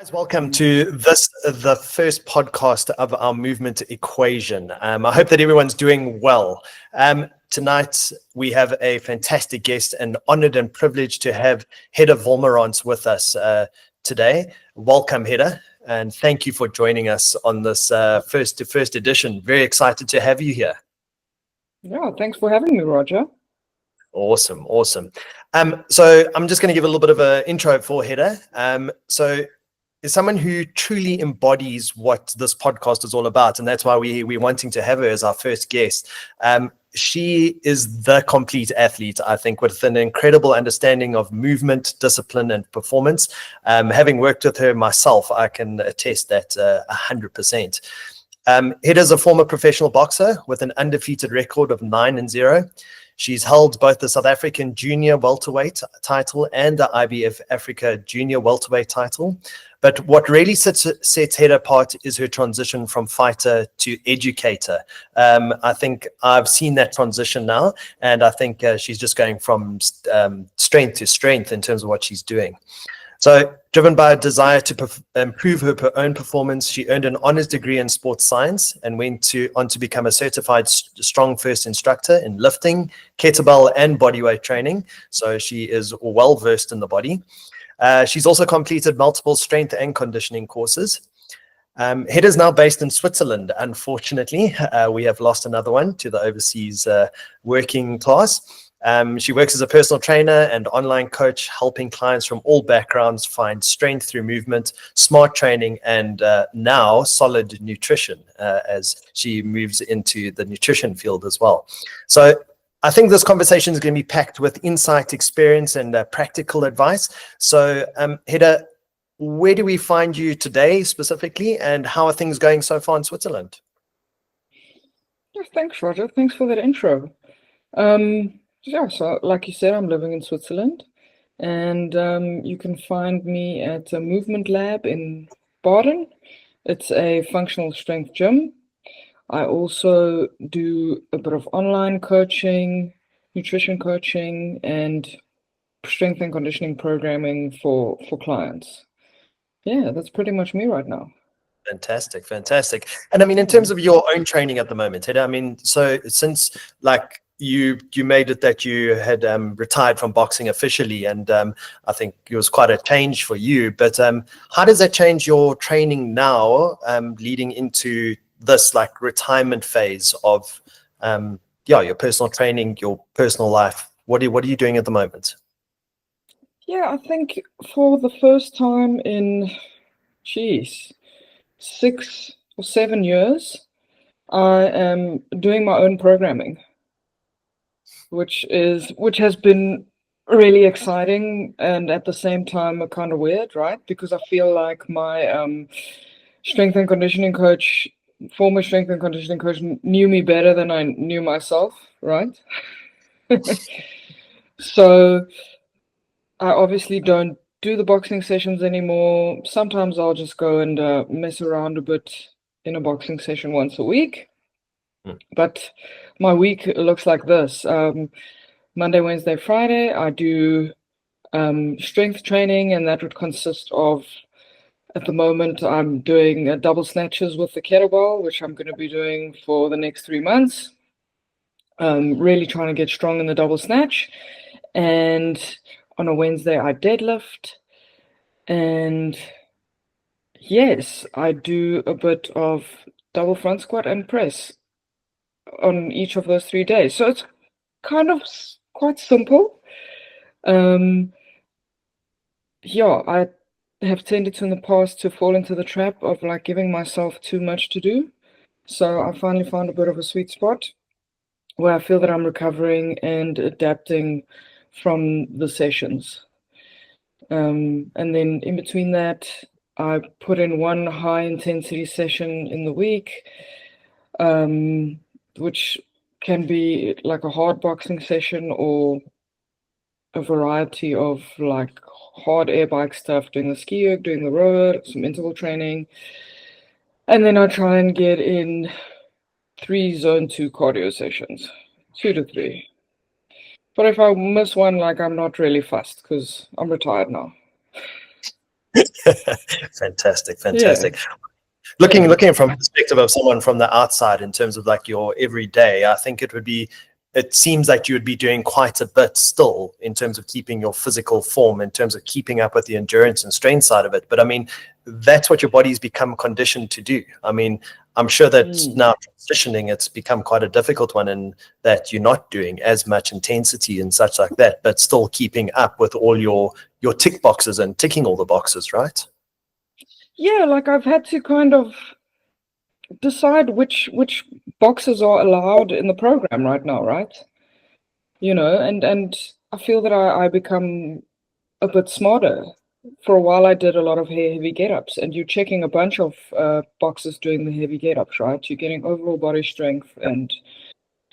Guys, welcome to the first podcast of our movement equation. I hope that everyone's doing well. Tonight, we have a fantastic guest and honored and privileged to have Hedda with us today. Welcome, Hedda, and thank you for joining us on this first edition. Very excited to have you here. Yeah, thanks for having me, Roger. Awesome. So I'm just going to give a little bit of an intro for Hedda. So is someone who truly embodies what this podcast is all about, and that's why we're wanting to have her as our first guest. She is the complete athlete, I think, with an incredible understanding of movement, discipline, and performance. Having worked with her myself, I can attest that 100%. Hedda is a former professional boxer with an undefeated record of 9-0. She's held both the South African Junior Welterweight title and the IBF Africa Junior Welterweight title. But what really sets Hedda apart is her transition from fighter to educator. I think I've seen that transition now, and I think she's just going from strength to strength in terms of what she's doing. So, driven by a desire to improve her own performance, she earned an honors degree in sports science and went on to become a certified strong first instructor in lifting, kettlebell, and bodyweight training. So she is well versed in the body. She's also completed multiple strength and conditioning courses. Hedda is now based in Switzerland. Unfortunately, we have lost another one to the overseas working class. She works as a personal trainer and online coach, helping clients from all backgrounds find strength through movement, smart training, and now solid nutrition as she moves into the nutrition field as well. So I think this conversation is going to be packed with insight, experience, and practical advice. So Hedda, where do we find you today specifically, and how are things going so far in Switzerland? Yes, thanks, Roger. Thanks for that intro. Yeah, so like you said, I'm living in Switzerland, and you can find me at a movement lab in Baden. It's a functional strength gym. I also do a bit of online coaching, nutrition coaching, and strength and conditioning programming for clients. Yeah, that's pretty much me right now. Fantastic. And I mean, in terms of your own training at the moment, Hedda, I mean, so since like you made it that you had retired from boxing officially, and I think it was quite a change for you, but how does that change your training now, leading into this like retirement phase of your personal training, your personal life? What are you doing at the moment? Yeah, I think for the first time in 6 or 7 years, I am doing my own programming, which has been really exciting and at the same time kind of weird, right? Because I feel like my former strength and conditioning coach knew me better than I knew myself, right? So I obviously don't do the boxing sessions anymore. Sometimes I'll just go and mess around a bit in a boxing session once a week. But my week looks like this. Monday, Wednesday, Friday, I do strength training, and that would consist of, at the moment, I'm doing double snatches with the kettlebell, which I'm going to be doing for the next 3 months. Really trying to get strong in the double snatch. And on a Wednesday, I deadlift. And yes, I do a bit of double front squat and press on each of those 3 days. So it's kind of quite simple. I have tended to in the past to fall into the trap of like giving myself too much to do. So I finally found a bit of a sweet spot where I feel that I'm recovering and adapting from the sessions. And then in between that, I put in one high intensity session in the week, which can be like a hard boxing session or a variety of like hard air bike stuff, doing the ski erg, doing the rower, some interval training. And then I try and get in 3 zone 2 cardio sessions, 2 to 3. But if I miss one, like I'm not really fussed because I'm retired now. Fantastic, Yeah. fantastic. Looking from the perspective of someone from the outside in terms of like your everyday, I think it seems like you would be doing quite a bit still in terms of keeping your physical form, in terms of keeping up with the endurance and strength side of it. But I mean, that's what your body's become conditioned to do. I mean, I'm sure that now transitioning, it's become quite a difficult one, and that you're not doing as much intensity and such like that, but still keeping up with all your tick boxes and ticking all the boxes, right? Yeah, like I've had to kind of decide which boxes are allowed in the program right now, right? And I feel that I become a bit smarter. For a while, I did a lot of heavy get-ups, and you're checking a bunch of boxes doing the heavy get-ups, right? You're getting overall body strength,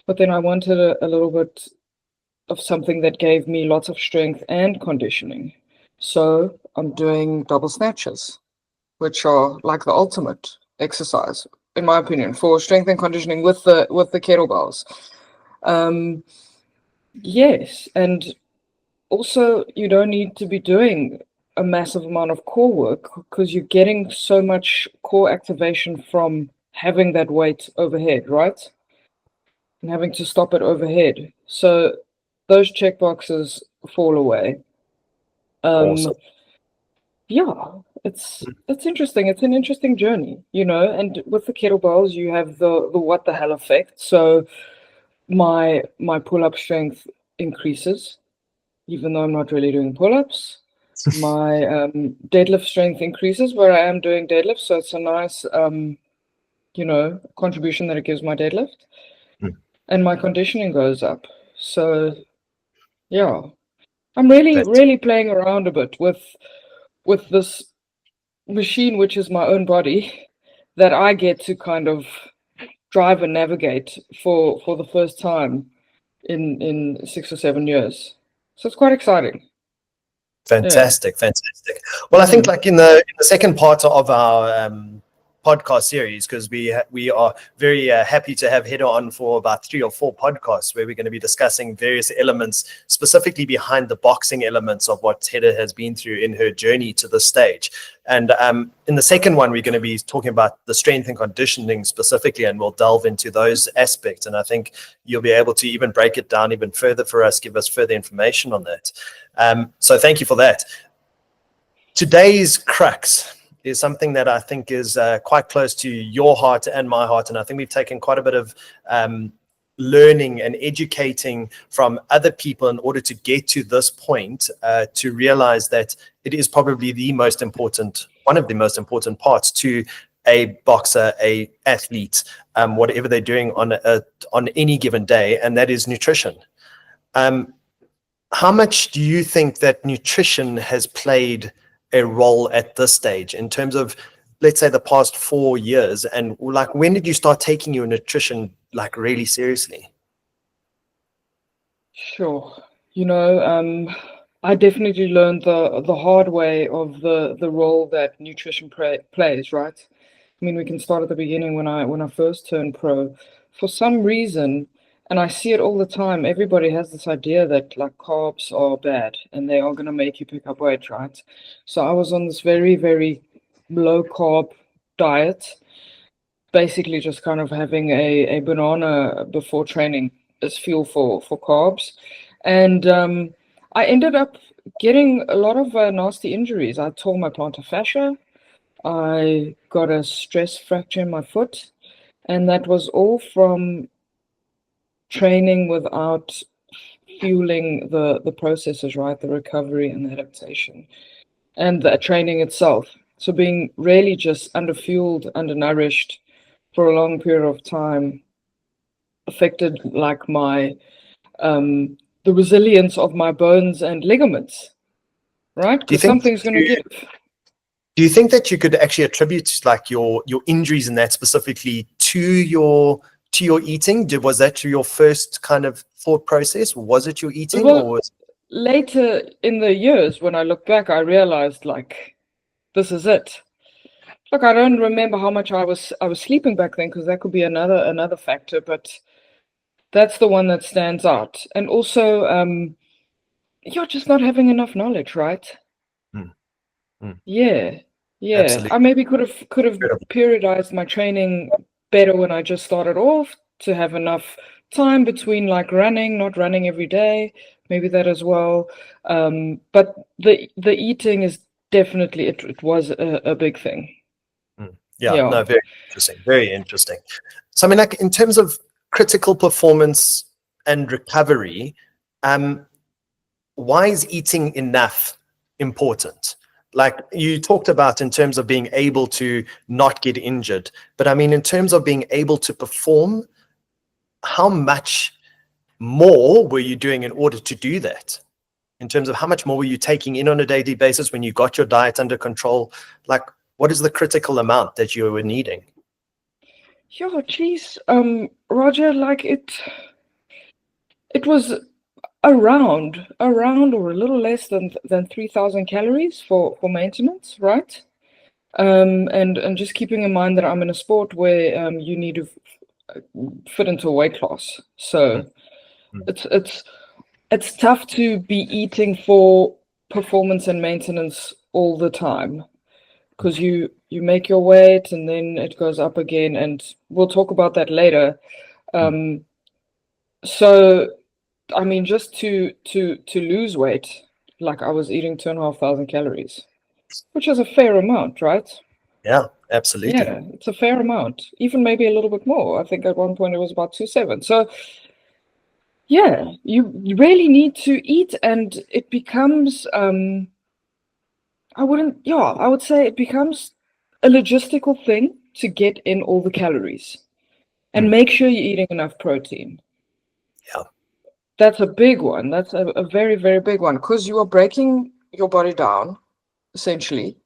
but then I wanted a little bit of something that gave me lots of strength and conditioning. So I'm doing double snatches, which are like the ultimate exercise, in my opinion, for strength and conditioning with the kettlebells. Yes, and also you don't need to be doing a massive amount of core work because you're getting so much core activation from having that weight overhead, right? And having to stop it overhead. So those check boxes fall away. Awesome. Yeah, it's interesting. It's an interesting journey, and with the kettlebells you have the what the hell effect. So my pull-up strength increases, even though I'm not really doing pull-ups. My deadlift strength increases where I am doing deadlifts, so it's a nice contribution that it gives my deadlift. And my conditioning goes up. So yeah, I'm really playing around a bit with this machine, which is my own body, that I get to kind of drive and navigate for the first time in 6 or 7 years. So it's quite exciting. Fantastic. Well, I think like in the second part of our podcast series, because we are very happy to have Hedda on for about 3 or 4 podcasts where we're going to be discussing various elements specifically behind the boxing elements of what Hedda has been through in her journey to this stage. And in the second one, we're going to be talking about the strength and conditioning specifically, and we'll delve into those aspects. And I think you'll be able to even break it down even further for us, give us further information on that. So thank you for that. Today's crux is something that I think is quite close to your heart and my heart. And I think we've taken quite a bit of learning and educating from other people in order to get to this point, to realize that it is probably one of the most important parts to a boxer, a athlete, whatever they're doing on any given day, and that is nutrition. How much do you think that nutrition has played a role at this stage in terms of, let's say, the past 4 years? And like, when did you start taking your nutrition like really seriously? Sure. I definitely learned the hard way of the role that nutrition plays, right? I mean, we can start at the beginning when I first turned pro. For some reason, and I see it all the time, everybody has this idea that like carbs are bad and they are going to make you pick up weight, right? So I was on this very, very low carb diet, basically just kind of having a banana before training as fuel for carbs. And I ended up getting a lot of nasty injuries. I tore my plantar fascia. I got a stress fracture in my foot. And that was all from training without fueling the processes, right? The recovery and the adaptation and the training itself. So being really just underfueled, undernourished for a long period of time affected like my the resilience of my bones and ligaments, right? Because something's going to give. Do you think that you could actually attribute like your injuries and that specifically to your eating? Was that your first kind of thought process? Was it your eating? Well, later in the years when I look back, I realized like this is it. Look, I don't remember how much I was sleeping back then, because that could be another factor, but that's the one that stands out. And also, you're just not having enough knowledge, right? Mm. Yeah, yeah. Absolutely. I maybe could have Incredible. periodized my training better when I just started off to have enough time between like running, not running every day, maybe that as well. But the eating is definitely it was a big thing. Yeah, Yeah. no, very interesting. Very interesting. So, I mean, like in terms of critical performance and recovery, why is eating enough important? Like you talked about in terms of being able to not get injured, but I mean, in terms of being able to perform, how much more were you doing in order to do that? In terms of how much more were you taking in on a daily basis when you got your diet under control? Like, what is the critical amount that you were needing? Yeah, geez, Roger, like it was around or a little less than 3,000 calories for maintenance, right? And just keeping in mind that I'm in a sport where you need to fit into a weight class, so Mm, mm, it's tough to be eating for performance and maintenance all the time mm, because you make your weight and then it goes up again, and we'll talk about that later. mm. Um, so I mean, just to lose weight, like I was eating 2,500 calories, which is a fair amount, right? Yeah, absolutely. Yeah, it's a fair amount. Even maybe a little bit more. I think at one point it was about 2,700. So yeah, you really need to eat, and it becomes I would say it becomes a logistical thing to get in all the calories and Mm, make sure you're eating enough protein. yeah. That's a big one. That's a very, very big one because you are breaking your body down, essentially.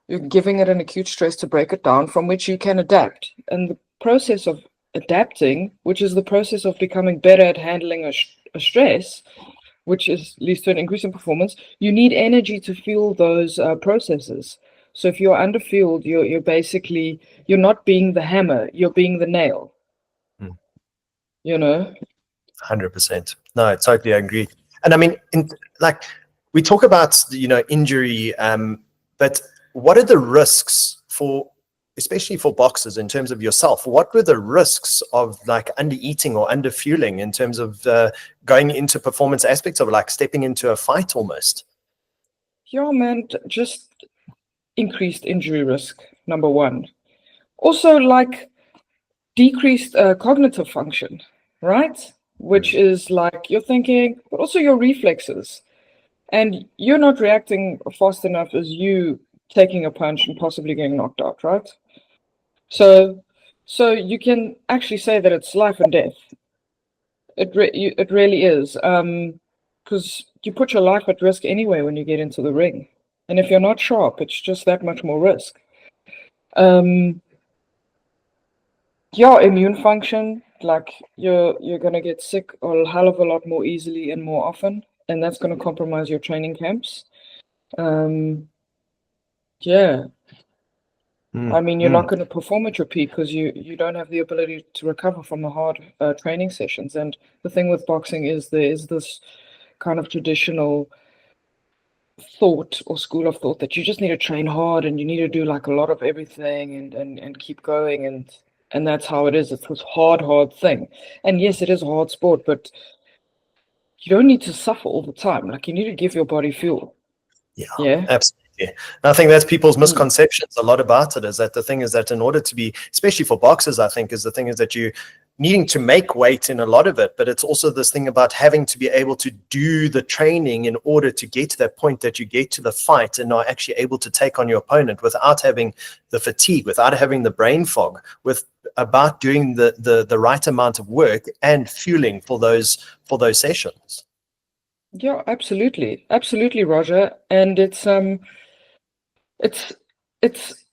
You're giving it an acute stress to break it down, from which you can adapt. And the process of adapting, which is the process of becoming better at handling a stress, which leads to an increase in performance, you need energy to fuel those processes. So if you're underfueled, you're basically you're not being the hammer, you're being the nail, Mm. you know? 100%. No, I totally agree. And I mean, like we talk about, injury, but what are the risks for, especially for boxers in terms of yourself? What were the risks of like under eating or under fueling in terms of going into performance aspects of like stepping into a fight almost? Yeah, man, just increased injury risk, number one. Also, like decreased cognitive function, right? Which Mm, is like you're thinking, but also your reflexes. And you're not reacting fast enough as you taking a punch and possibly getting knocked out, right? So, so you can actually say that it's life and death. It really is. Because you put your life at risk anyway when you get into the ring. And if you're not sharp, it's just that much more risk. Um, your immune function, like you're gonna get sick a hell of a lot more easily and more often, and that's gonna compromise your training camps. Um, yeah, I mm, mean you're mm. not gonna perform at your peak because you don't have the ability to recover from the hard training sessions. And the thing with boxing is there is this kind of traditional thought or school of thought that you just need to train hard and you need to do like a lot of everything and keep going, and that's how it is. It's this hard thing. And yes, it is a hard sport, but you don't need to suffer all the time. Like you need to give your body fuel. Yeah, Yeah. absolutely. And I think that's people's Mm. misconceptions. A lot about it is that the thing is that in order to be, especially for boxers, I think is the thing is that you needing to make weight in a lot of it, but it's also this thing about having to be able to do the training in order to get to that point that you get to the fight and are actually able to take on your opponent without having the fatigue, without having the brain fog, with about doing the right amount of work and fueling for those sessions. Yeah, absolutely, Roger. And it's it's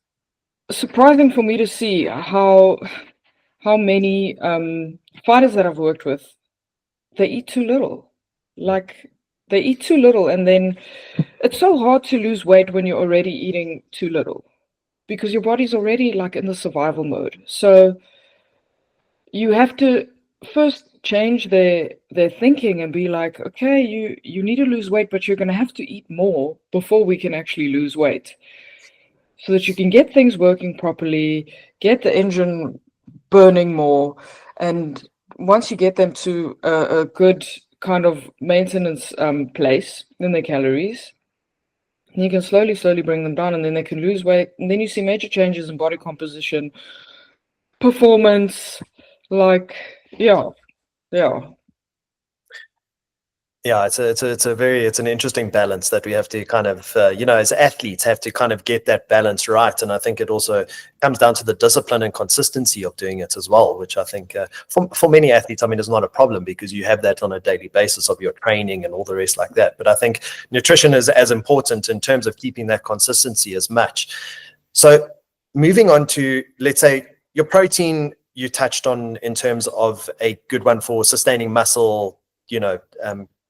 surprising for me to see how many fighters that I've worked with, they eat too little. Like they eat too little, and then it's so hard to lose weight when you're already eating too little because your body's already like in the survival mode. So you have to first change their thinking and be like, okay, you need to lose weight, but you're going to have to eat more before we can actually lose weight, so that you can get things working properly, get the engine burning more, and once you get them to a good kind of maintenance place in their calories, you can slowly bring them down, and then they can lose weight, and then you see major changes in body composition, performance, like, yeah. Yeah, it's an interesting balance that we have to kind of, as athletes have to kind of get that balance right. And I think it also comes down to the discipline and consistency of doing it as well, which I think for many athletes, I mean, is not a problem because you have that on a daily basis of your training and all the rest like that. But I think nutrition is as important in terms of keeping that consistency as much. So moving on to, let's say, your protein you touched on in terms of a good one for sustaining muscle,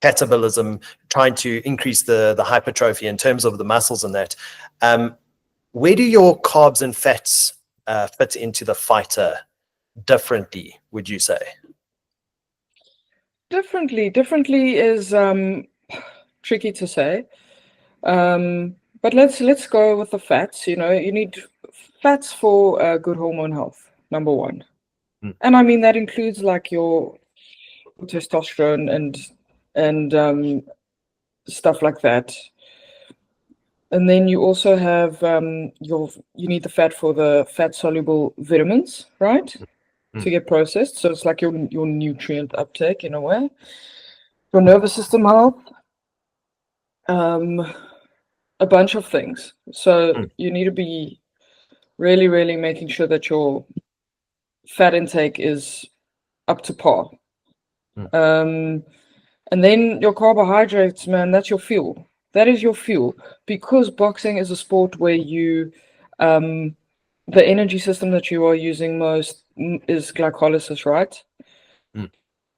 catabolism, trying to increase the hypertrophy in terms of the muscles and that. Where do your carbs and fats fit into the fighter differently, would you say? Differently is tricky to say. But let's go with the fats. You need fats for good hormone health, number one. And I mean that includes like your testosterone and stuff like that. And then you also have you need the fat for the fat soluble vitamins, right? To get processed. So it's like your nutrient uptake in a way. Your nervous system health, a bunch of things. So you need to be really making sure that your fat intake is up to par. And then your carbohydrates, man, that's your fuel. That is your fuel, because boxing is a sport where you, the energy system that you are using most is glycolysis, right?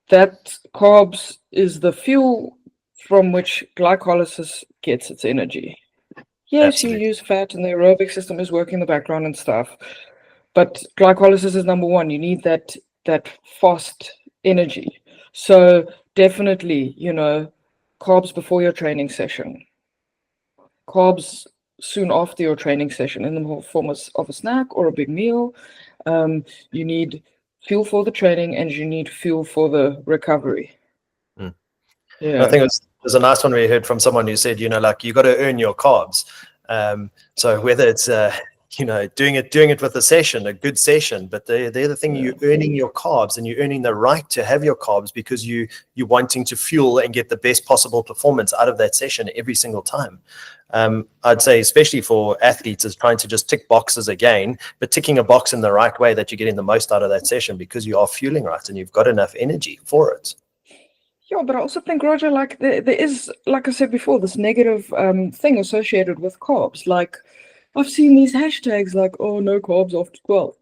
That carbs is the fuel from which glycolysis gets its energy. Yes, Absolutely. You use fat and the aerobic system is working in the background and stuff, but glycolysis is number one. You need that fast energy. So definitely, carbs before your training session, carbs soon after your training session in the form of a snack or a big meal. You need fuel for the training and you need fuel for the recovery. Yeah. I think there's a nice one we heard from someone who said, you got to earn your carbs. So whether it's doing it with a good session, but the other thing, you're earning your carbs and you're earning the right to have your carbs because you're wanting to fuel and get the best possible performance out of that session every single time. I'd say, especially for athletes, is trying to just tick boxes again, but ticking a box in the right way that you're getting the most out of that session because you are fueling right and you've got enough energy for it. Yeah, but I also think, Roger, like there is, like I said before, this negative thing associated with carbs. Like I've seen these hashtags like, oh, no carbs after 12,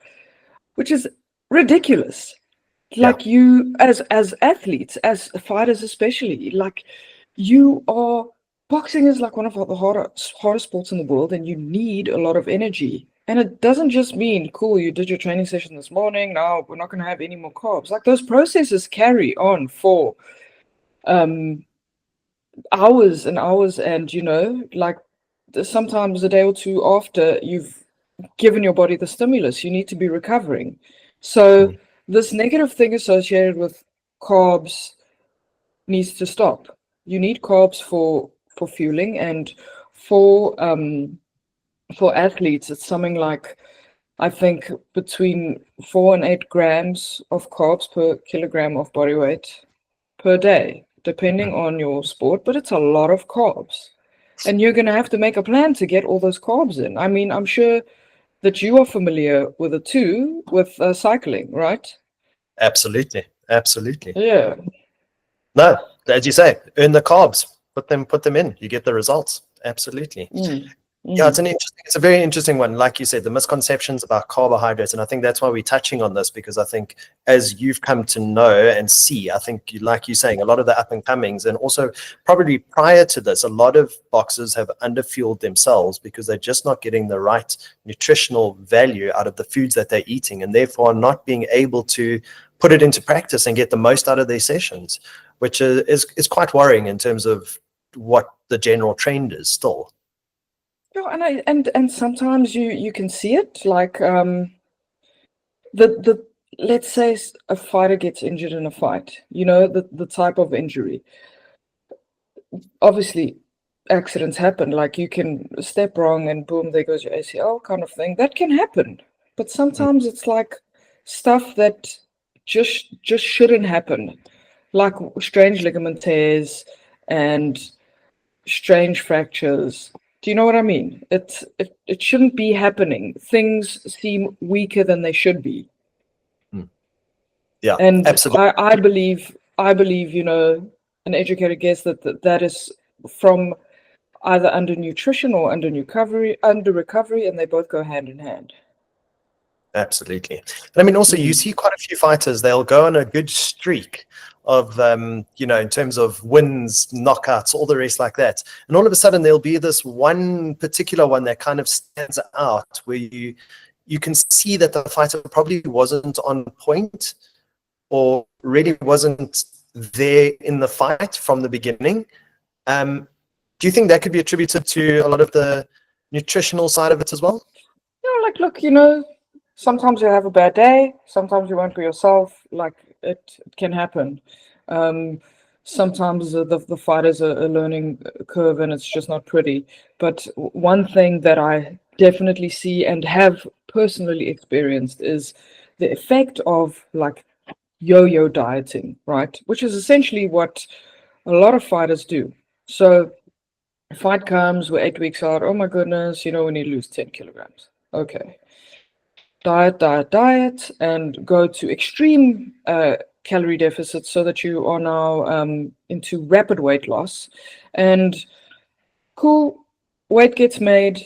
which is ridiculous. Like you, as athletes, as fighters especially, like boxing is like one of the hardest sports in the world, and you need a lot of energy. And it doesn't just mean, cool, you did your training session this morning, now we're not going to have any more carbs. Like those processes carry on for hours and hours, and like sometimes a day or two after you've given your body the stimulus, you need to be recovering. So this negative thing associated with carbs needs to stop. You need carbs for fueling, and for athletes it's something like, I think, between 4 and 8 grams of carbs per kilogram of body weight per day, depending on your sport, but it's a lot of carbs. And you're going to have to make a plan to get all those carbs in. I mean, I'm sure that you are familiar with it too, with cycling, right? Absolutely. Yeah. No, as you say, earn the carbs, put them in, you get the results. Absolutely. Yeah, it's a very interesting one. Like you said, the misconceptions about carbohydrates. And I think that's why we're touching on this, because I think as you've come to know and see, I think, like you're saying, a lot of the up and comings, and also probably prior to this, a lot of boxers have underfueled themselves because they're just not getting the right nutritional value out of the foods that they're eating, and therefore not being able to put it into practice and get the most out of their sessions, which is quite worrying in terms of what the general trend is still. Yeah, and sometimes you can see it, like the let's say a fighter gets injured in a fight, the type of injury. Obviously, accidents happen, like you can step wrong and boom, there goes your ACL kind of thing. That can happen. But sometimes it's like stuff that just shouldn't happen, like strange ligament tears and strange fractures. Do you know what I mean? It shouldn't be happening. Things seem weaker than they should be. Yeah, And absolutely. I believe, an educated guess that is from either under nutrition or under recovery, and they both go hand in hand. Absolutely. And I mean, also, you see quite a few fighters, they'll go on a good streak of, in terms of wins, knockouts, all the rest like that. And all of a sudden, there'll be this one particular one that kind of stands out where you can see that the fighter probably wasn't on point or really wasn't there in the fight from the beginning. Do you think that could be attributed to a lot of the nutritional side of it as well? Like, look, sometimes you have a bad day, sometimes you won't be yourself, like it can happen. Sometimes the fight is a learning curve and it's just not pretty. But one thing that I definitely see and have personally experienced is the effect of like yo-yo dieting, right? Which is essentially what a lot of fighters do. So a fight comes, we're 8 weeks out, oh my goodness, we need to lose 10 kilograms. Okay. Diet, and go to extreme calorie deficits so that you are now into rapid weight loss. And cool, weight gets made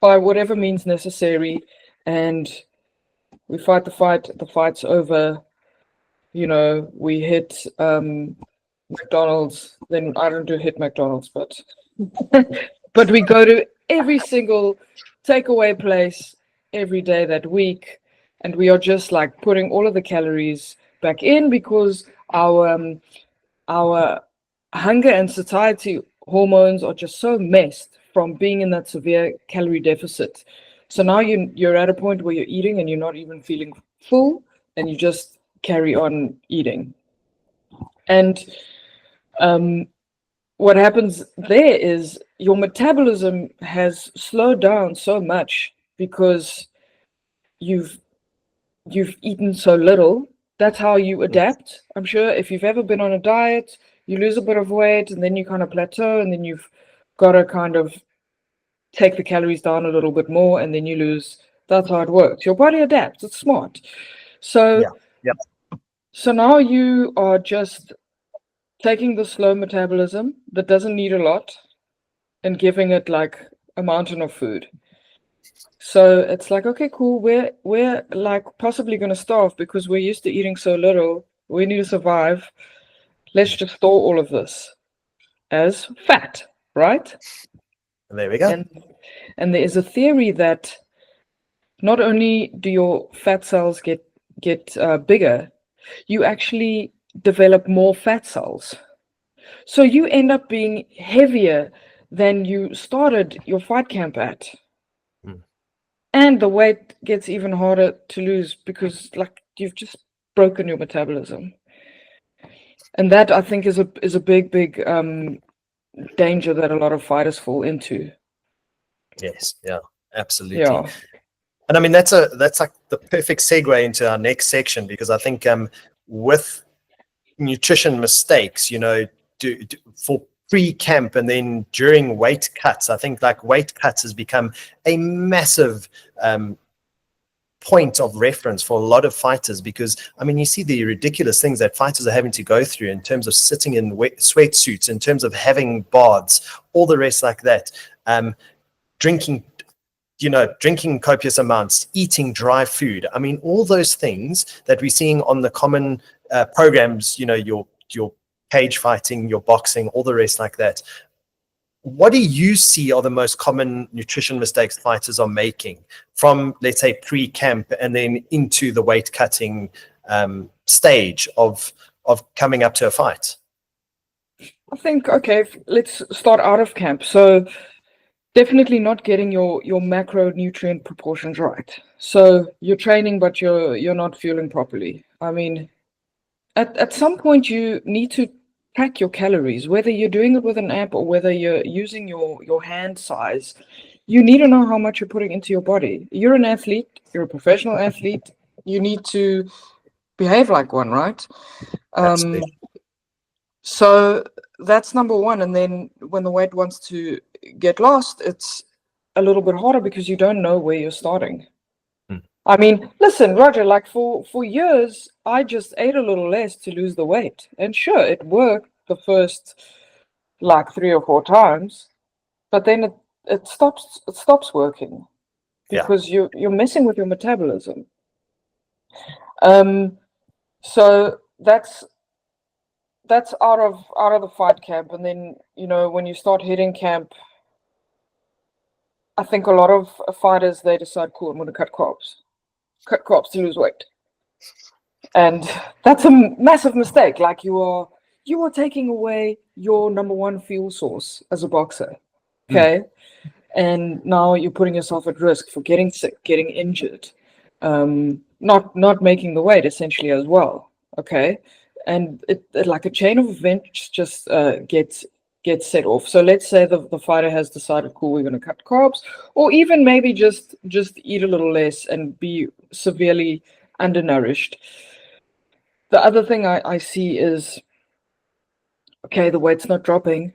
by whatever means necessary, and we fight the fight's over. We hit McDonald's, then I don't do hit McDonald's, but but we go to every single takeaway place every day that week, and we are just like putting all of the calories back in because our hunger and satiety hormones are just so messed from being in that severe calorie deficit. So now you're at a point where you're eating and you're not even feeling full, and you just carry on eating. And what happens there is your metabolism has slowed down so much because you've eaten so little. That's how you adapt. I'm sure if you've ever been on a diet, you lose a bit of weight and then you kind of plateau, and then you've got to kind of take the calories down a little bit more, and then you lose. That's how it works. Your body adapts. It's smart. So, so now you are just taking the slow metabolism that doesn't need a lot and giving it like a mountain of food. So it's like, okay, cool. We're like possibly going to starve because we're used to eating so little. We need to survive. Let's just store all of this as fat, right? There we go. And there is a theory that not only do your fat cells get bigger, you actually develop more fat cells. So you end up being heavier than you started your fight camp at. And the weight gets even harder to lose because like you've just broken your metabolism. And that I think is a big danger that a lot of fighters fall into. Yes, yeah, absolutely. Yeah. And I mean that's like the perfect segue into our next section, because I think with nutrition mistakes, for pre-camp and then during weight cuts, I think like weight cuts has become a massive point of reference for a lot of fighters, because I mean you see the ridiculous things that fighters are having to go through in terms of sitting in sweatsuits, in terms of having baths, all the rest like that, drinking copious amounts, eating dry food. I mean, all those things that we're seeing on the common programs, your cage fighting, your boxing, all the rest like that. What do you see are the most common nutrition mistakes fighters are making from, let's say, pre-camp and then into the weight cutting stage of coming up to a fight? I think, okay, let's start out of camp. So definitely not getting your macronutrient proportions right. So you're training, but you're not fueling properly. I mean, at some point you need to track your calories, whether you're doing it with an app or whether you're using your hand size. You need to know how much you're putting into your body. You're an athlete, you're a professional athlete, you need to behave like one, right? Absolutely. So that's number one. And then when the weight wants to get lost, it's a little bit harder because you don't know where you're starting. I mean, listen, Roger, like for years, I just ate a little less to lose the weight. And sure, it worked the first like 3 or 4 times, but then it stops working because you're messing with your metabolism. So that's out of the fight camp. And then, when you start hitting camp, I think a lot of fighters, they decide, cool, I'm going to cut carbs to lose weight. And that's a massive mistake. Like you are taking away your number one fuel source as a boxer. Okay. And now you're putting yourself at risk for getting sick, getting injured, not making the weight essentially as well. Okay. And it like a chain of events just gets set off. So let's say the fighter has decided, cool, we're going to cut carbs, or even maybe just eat a little less and be severely undernourished. The other thing I see is, okay, the weight's not dropping.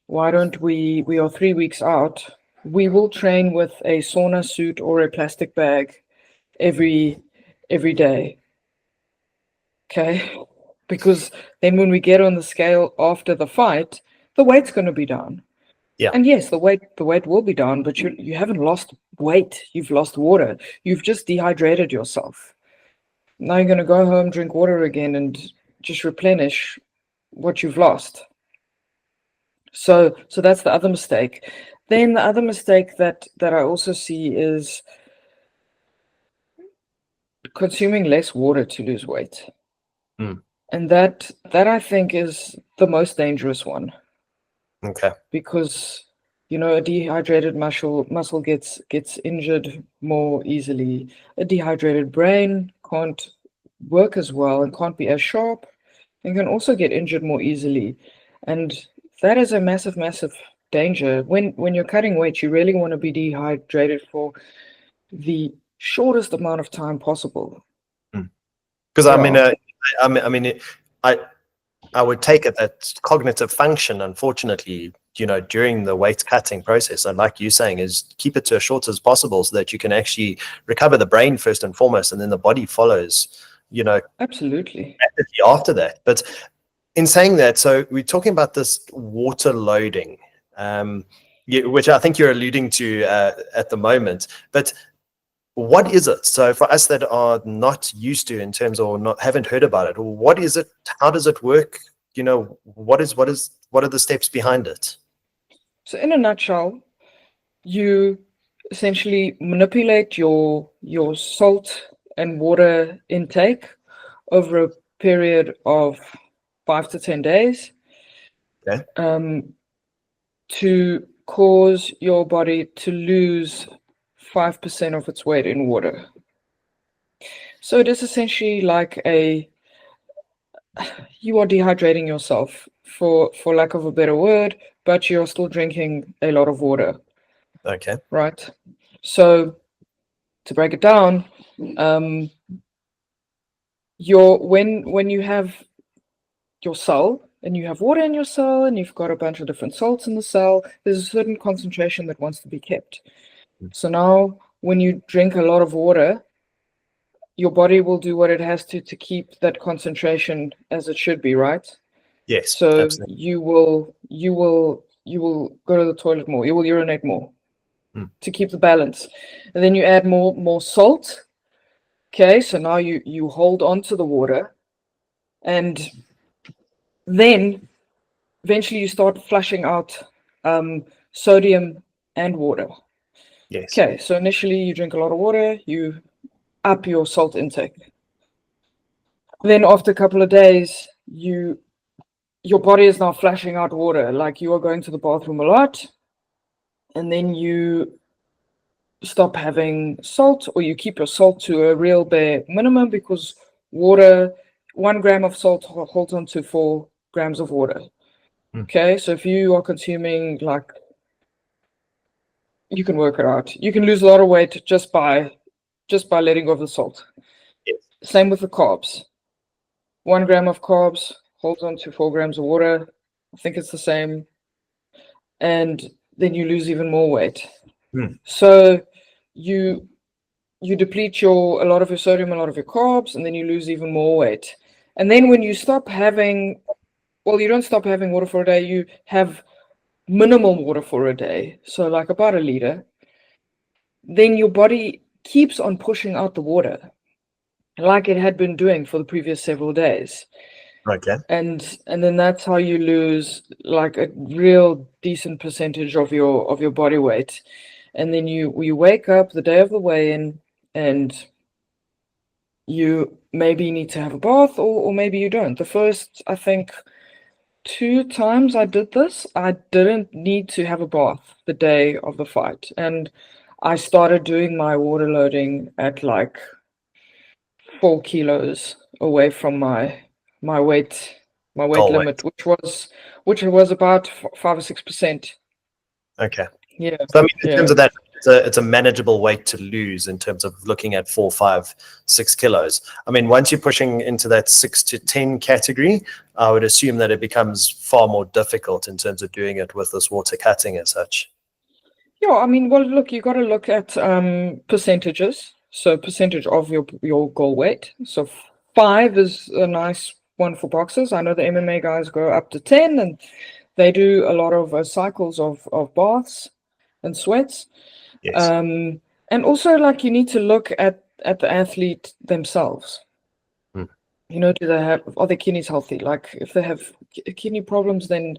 Why don't we are 3 weeks out. We will train with a sauna suit or a plastic bag every day. Okay? Because then when we get on the scale after the fight, the weight's going to be down. Yeah. And yes, the weight will be down, but you haven't lost weight. You've lost water. You've just dehydrated yourself. Now you're going to go home, drink water again, and just replenish what you've lost. So that's the other mistake. Then the other mistake that I also see is consuming less water to lose weight. And that I think is the most dangerous one. Okay. Because a dehydrated muscle gets injured more easily. A dehydrated brain can't work as well and can't be as sharp, and can also get injured more easily. And that is a massive, massive danger. When you're cutting weight, you really want to be dehydrated for the shortest amount of time possible. Because I would take it that cognitive function, unfortunately, during the weight cutting process, and like you're saying, is keep it to as short as possible so that you can actually recover the brain first and foremost, and then the body follows, absolutely after that. But in saying that, so we're talking about this water loading, which I think you're alluding to at the moment, but what is it? So for us that are not used to in terms or haven't heard about it, what is it? How does it work? What are the steps behind it? So in a nutshell, you essentially manipulate your salt and water intake over a period of 5 to 10 days. Okay. To cause your body to lose 5% of its weight in water. So it is essentially like you are dehydrating yourself, for lack of a better word, but you're still drinking a lot of water. Okay. Right. So to break it down, when you have your cell and you have water in your cell and you've got a bunch of different salts in the cell, there's a certain concentration that wants to be kept. So now when you drink a lot of water, your body will do what it has to keep that concentration as it should be, right? Yes. So absolutely. you will go to the toilet more, you will urinate more to keep the balance. And then you add more salt. Okay, so now you hold on to the water, and then eventually you start flushing out sodium and water. Yes. Okay, so initially you drink a lot of water, you up your salt intake. then after a couple of days, your body is now flashing out water, like you are going to the bathroom a lot, and then you stop having salt, or you keep your salt to a real bare minimum, because water, 1 gram of salt holds on to 4 grams of water. Okay, so if you are consuming, like, you can work it out. You can lose a lot of weight just by letting go of the salt. Yes. Same with the carbs. 1 gram of carbs holds on to 4 grams of water. I think it's the same. And then you lose even more weight. So you deplete a lot of your sodium, a lot of your carbs, and then you lose even more weight. And then when you stop having, well, you don't stop having water for a day, you have minimal water for a day, so like about 1 liter, then your body keeps on pushing out the water like it had been doing for the previous several days. Okay. And then that's how you lose like a real decent percentage of your body weight. And then you wake up the day of the weigh-in, and you maybe need to have a bath, or maybe you don't. The first, I think, 2 times I did this, I didn't need to have a bath the day of the fight. And I started doing my water loading at like 4 kilos away from my weight Goal limit, which was about 5 or 6%. Okay. Yeah. So I mean, in terms of that, it's a manageable weight to lose in terms of looking at 4, 5, 6 kilos. I mean, once you're pushing into that 6 to 10 category, I would assume that it becomes far more difficult in terms of doing it with this water cutting as such. Yeah, I mean, well, look, you got to look at percentages. So percentage of your goal weight. So 5 is a nice one for boxers. I know the MMA guys go up to 10, and they do a lot of cycles of baths and sweats. Yes. And also, like, you need to look at the athlete themselves. You know, are their kidneys healthy? Like, if they have kidney problems, then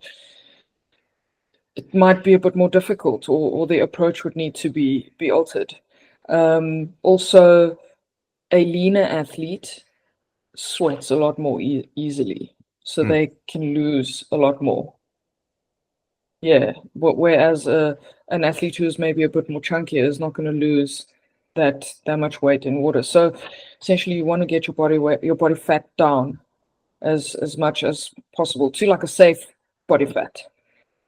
it might be a bit more difficult, or the approach would need to be altered. Also, a leaner athlete sweats a lot more easily, so they can lose a lot more. Yeah, whereas an athlete who's maybe a bit more chunkier is not going to lose that much weight in water. So essentially, you want to get your body fat down as much as possible to like a safe body fat.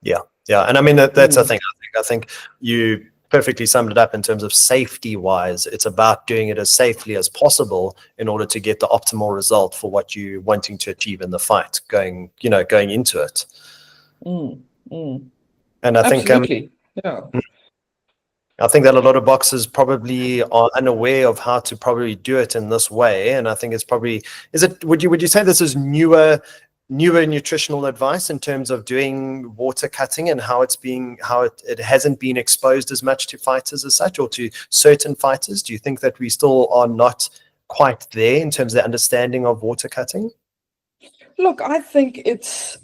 Yeah, and I mean that's the thing. I think you perfectly summed it up in terms of safety wise. It's about doing it as safely as possible in order to get the optimal result for what you're wanting to achieve in the fight, going into it. And I think absolutely, yeah. I think that a lot of boxers probably are unaware of how to probably do it in this way. And I think it's probably, would you say this is newer nutritional advice in terms of doing water cutting, and how it hasn't been exposed as much to fighters as such, or to certain fighters? Do you think that we still are not quite there in terms of the understanding of water cutting? Look, I think it's,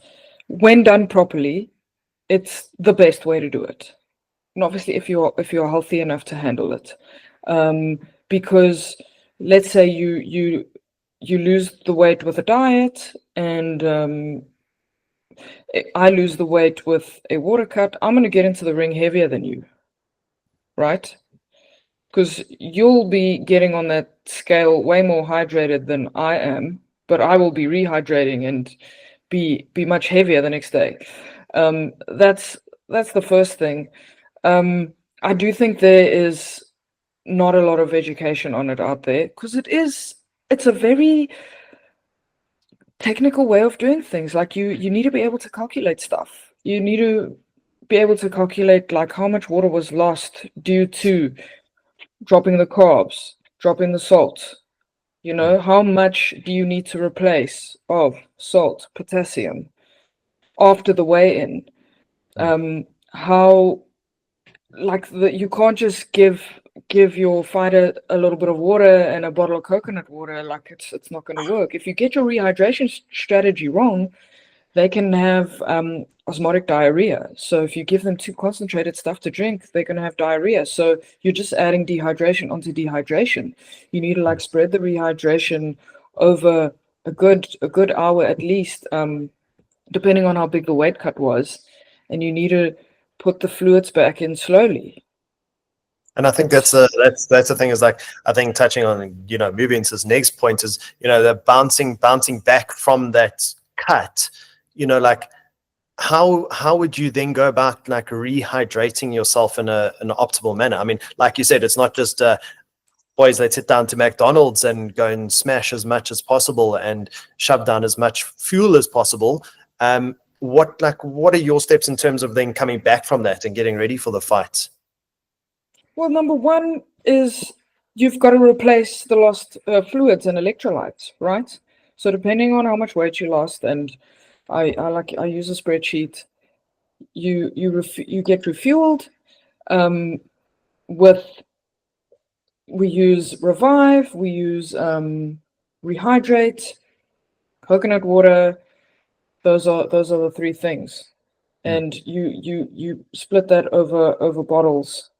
when done properly, it's the best way to do it. And obviously, if you're healthy enough to handle it, because let's say you lose the weight with a diet, and I lose the weight with a water cut, I'm going to get into the ring heavier than you, right? Because you'll be getting on that scale way more hydrated than I am, but I will be rehydrating and be much heavier the next day. That's the first thing. I do think there is not a lot of education on it out there, because it's a very technical way of doing things. Like, you need to be able to calculate stuff. You need to be able to calculate like how much water was lost due to dropping the carbs, dropping the salt. You know, how much do you need to replace of salt, potassium after the weigh-in? How, like, you can't just give your fighter a little bit of water and a bottle of coconut water. Like, it's not going to work. If you get your rehydration strategy wrong, they can have osmotic diarrhea. So if you give them too concentrated stuff to drink, they're going to have diarrhea. So you're just adding dehydration onto dehydration. You need to like spread the rehydration over a good hour at least, depending on how big the weight cut was, and you need to put the fluids back in slowly. And I think that's the thing is, like, I think touching on, moving to this next point is, the bouncing back from that cut, like how would you then go about like rehydrating yourself in an optimal manner? I mean, like you said, it's not just boys, let's sit down to McDonald's and go and smash as much as possible and shove down as much fuel as possible. What are your steps in terms of then coming back from that and getting ready for the fight? Well, number one is you've got to replace the lost fluids and electrolytes, right? So depending on how much weight you lost, and I use a spreadsheet, you get refueled with, we use Revive, we use Rehydrate, coconut water. Those are the three things, and you split that over bottles,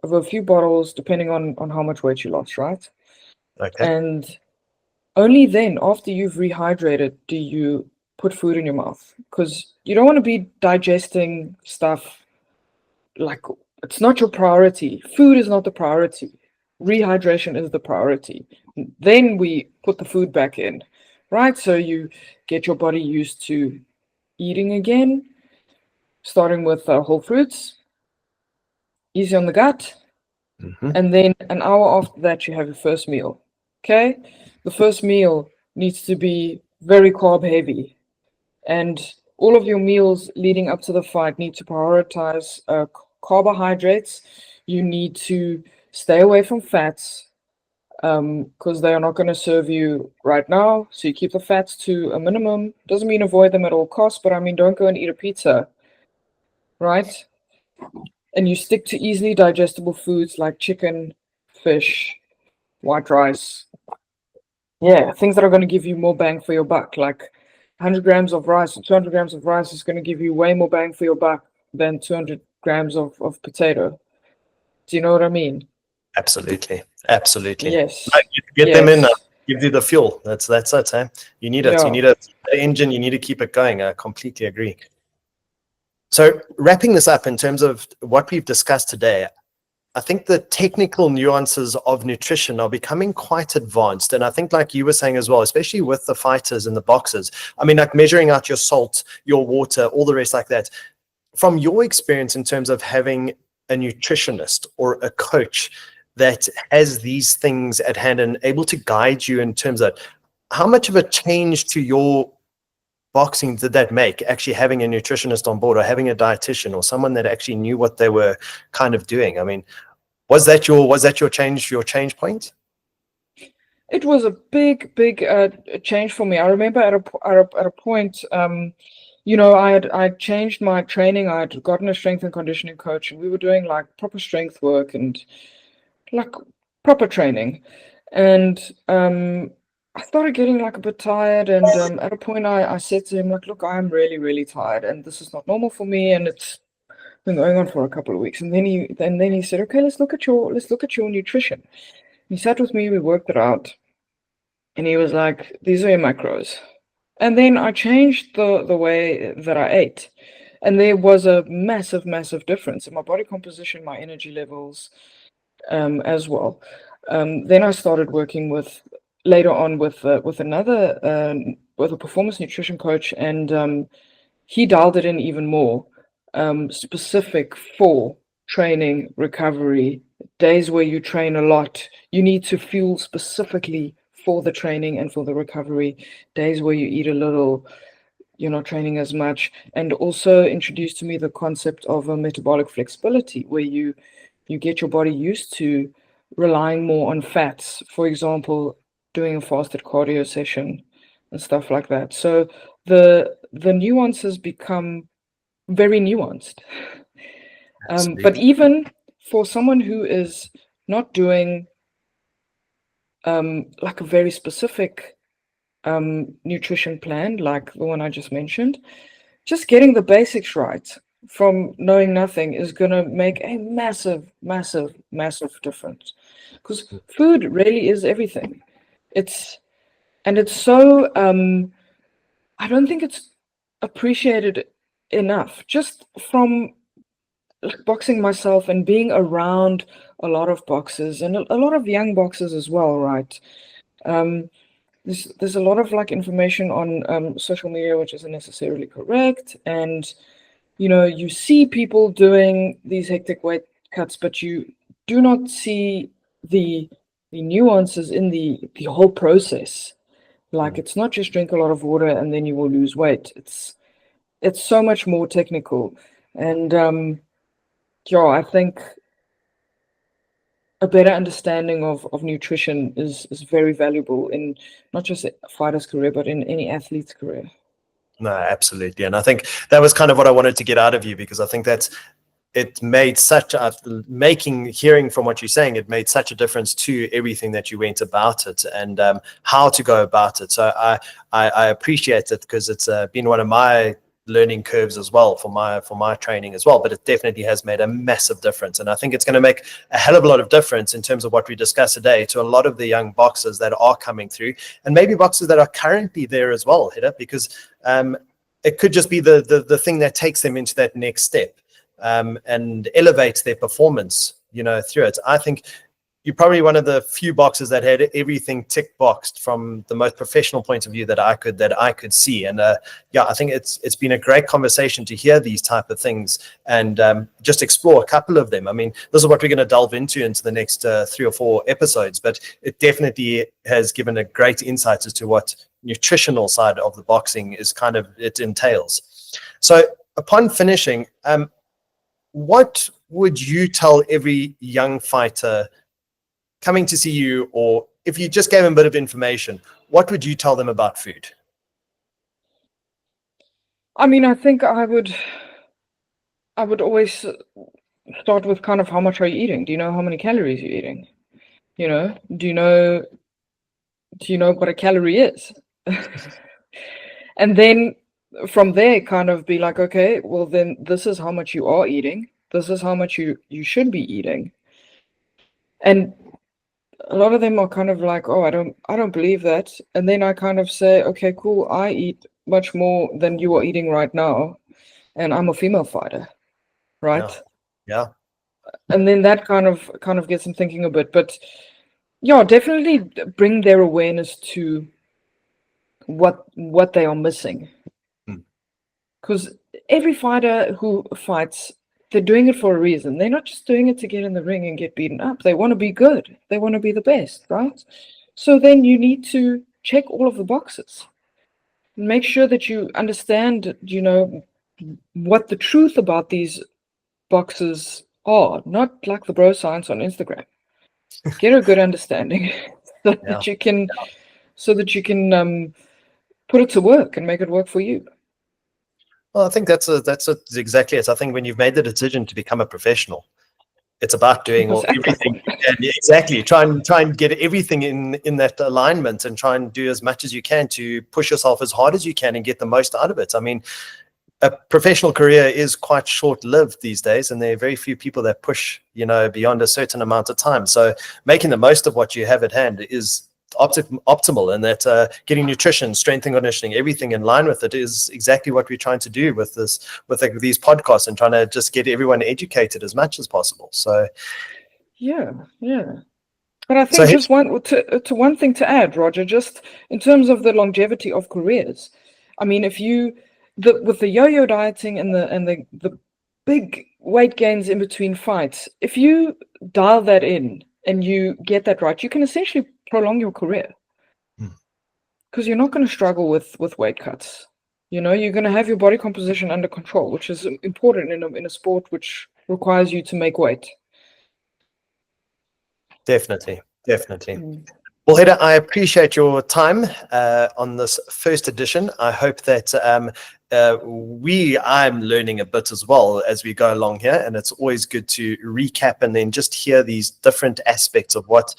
over a few bottles, depending on how much weight you lost, right? Okay. And only then, after you've rehydrated, do you put food in your mouth, because you don't want to be digesting stuff like, it's not your priority. Food is not the priority. Rehydration is the priority. Then we put the food back in, right? So you get your body used to eating again, starting with whole fruits, easy on the gut. And then an hour after that, you have your first meal. Okay? The first meal needs to be very carb heavy. And all of your meals leading up to the fight need to prioritize carbohydrates. You need to stay away from fats, because they are not going to serve you right now. So you keep the fats to a minimum. Doesn't mean avoid them at all costs, but I mean, don't go and eat a pizza, right? And you stick to easily digestible foods like chicken, fish, white rice. Yeah, things that are going to give you more bang for your buck, like 100 grams of rice or 200 grams of rice is going to give you way more bang for your buck than 200 grams of potato. Do you know what I mean? Absolutely. Yes. You get them in, Yes. give you the fuel. That's it. Eh? You need it. Yeah. You need an engine. You need to keep it going. I completely agree. So wrapping this up in terms of what we've discussed today, I think the technical nuances of nutrition are becoming quite advanced. And I think, like you were saying as well, especially with the fighters and the boxers, I mean, like measuring out your salt, your water, all the rest like that. From your experience in terms of having a nutritionist or a coach that has these things at hand and able to guide you in terms of, how much of a change to your boxing did that make, actually having a nutritionist on board or having a dietitian or someone that actually knew what they were kind of doing? I mean, was that your change point? It was a big change for me. I remember at a point, I had changed my training. I had gotten a strength and conditioning coach, and we were doing like proper strength work and like proper training. And I started getting like a bit tired. And at a point, I said to him, like, look, I'm really, really tired, and this is not normal for me. And it's been going on for a couple of weeks. And then he said, okay, let's look at your nutrition. He sat with me, we worked it out, and he was like, these are your macros. And then I changed the way that I ate. And there was a massive, massive difference in my body composition, my energy levels, as well. Then I started working later on with a performance nutrition coach, and he dialed it in even more, specific for training, recovery, days where you train a lot. You need to fuel specifically for the training and for the recovery. Days where you eat a little, you're not training as much. And also introduced to me the concept of a metabolic flexibility, where you get your body used to relying more on fats, for example, doing a fasted cardio session and stuff like that. So the nuances become very nuanced. But even for someone who is not doing like a very specific nutrition plan, like the one I just mentioned, just getting the basics right from knowing nothing is going to make a massive, massive, massive difference. Because food really is everything. And it's so, I don't think it's appreciated enough. Just from boxing myself and being around a lot of boxers and a lot of young boxers as well, right? There's a lot of like information on social media which isn't necessarily correct, and you see people doing these hectic weight cuts, but you do not see the nuances in the whole process. Like, it's not just drink a lot of water and then you will lose weight. It's so much more technical. And yeah, I think a better understanding of nutrition is very valuable in not just a fighter's career, but in any athlete's career. No, absolutely. And I think that was kind of what I wanted to get out of you, because I think it made such a hearing from what you're saying, it made such a difference to everything that you went about it, and how to go about it. So I appreciate it, because it's been one of my learning curves as well for my training as well, but it definitely has made a massive difference. And I think it's going to make a hell of a lot of difference in terms of what we discuss today to a lot of the young boxers that are coming through, and maybe boxers that are currently there as well, Hedda, because it could just be the thing that takes them into that next step, and elevates their performance, through it. I think you're probably one of the few boxers that had everything tick boxed from the most professional point of view that I could see. And yeah, I think it's been a great conversation to hear these type of things, and just explore a couple of them. I mean, this is what we're going to delve into the next 3 or 4 episodes, but it definitely has given a great insight as to what nutritional side of the boxing is it entails. So upon finishing, what would you tell every young fighter coming to see you, or if you just gave them a bit of information, what would you tell them about food? I mean, I think I would always start with kind of, how much are you eating? Do you know how many calories you're eating? Do you know what a calorie is? And then from there, kind of be like, okay, well then this is how much you are eating. This is how much you should be eating. And a lot of them are kind of like, oh, I don't believe that. And then I kind of say, okay, cool, I eat much more than you are eating right now, and I'm a female fighter, right? Yeah. And then that kind of gets them thinking a bit. But yeah, definitely bring their awareness to what they are missing. Because every fighter who fights, they're doing it for a reason. They're not just doing it to get in the ring and get beaten up. They want to be good. They want to be the best, right? So then you need to check all of the boxes. Make sure that you understand, what the truth about these boxes are, not like the bro science on Instagram. Get a good understanding so that you can put it to work and make it work for you. Well, I think that's exactly it. I think when you've made the decision to become a professional, it's about doing everything. And exactly, try and get everything in that alignment, and try and do as much as you can to push yourself as hard as you can and get the most out of it. I mean, a professional career is quite short-lived these days, and there are very few people that push, beyond a certain amount of time. So making the most of what you have at hand is optimal, and that getting nutrition, strength and conditioning, everything in line with it is exactly what we're trying to do with these podcasts, and trying to just get everyone educated as much as possible. So yeah. But I think just one thing to add, Roger, just in terms of the longevity of careers. I mean, with the yo-yo dieting and the big weight gains in between fights, if you dial that in and you get that right, you can essentially prolong your career, because you're not going to struggle with weight cuts. You're going to have your body composition under control, which is important in a sport which requires you to make weight. Definitely. Well, Hedda, I appreciate your time on this first edition. I hope that I'm learning a bit as well as we go along here, and it's always good to recap and then just hear these different aspects of what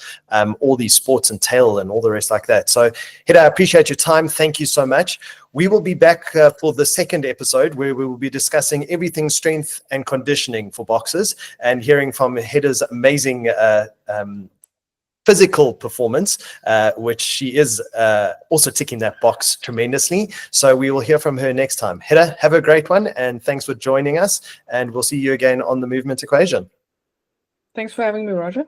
all these sports entail and all the rest like that. So, Hedda, I appreciate your time. Thank you so much. We will be back for the second episode, where we will be discussing everything strength and conditioning for boxers, and hearing from Hedda's amazing physical performance, which she is also ticking that box tremendously. So we will hear from her next time. Hedda, have a great one, and thanks for joining us, and we'll see you again on the Movement Equation. Thanks for having me, Roger.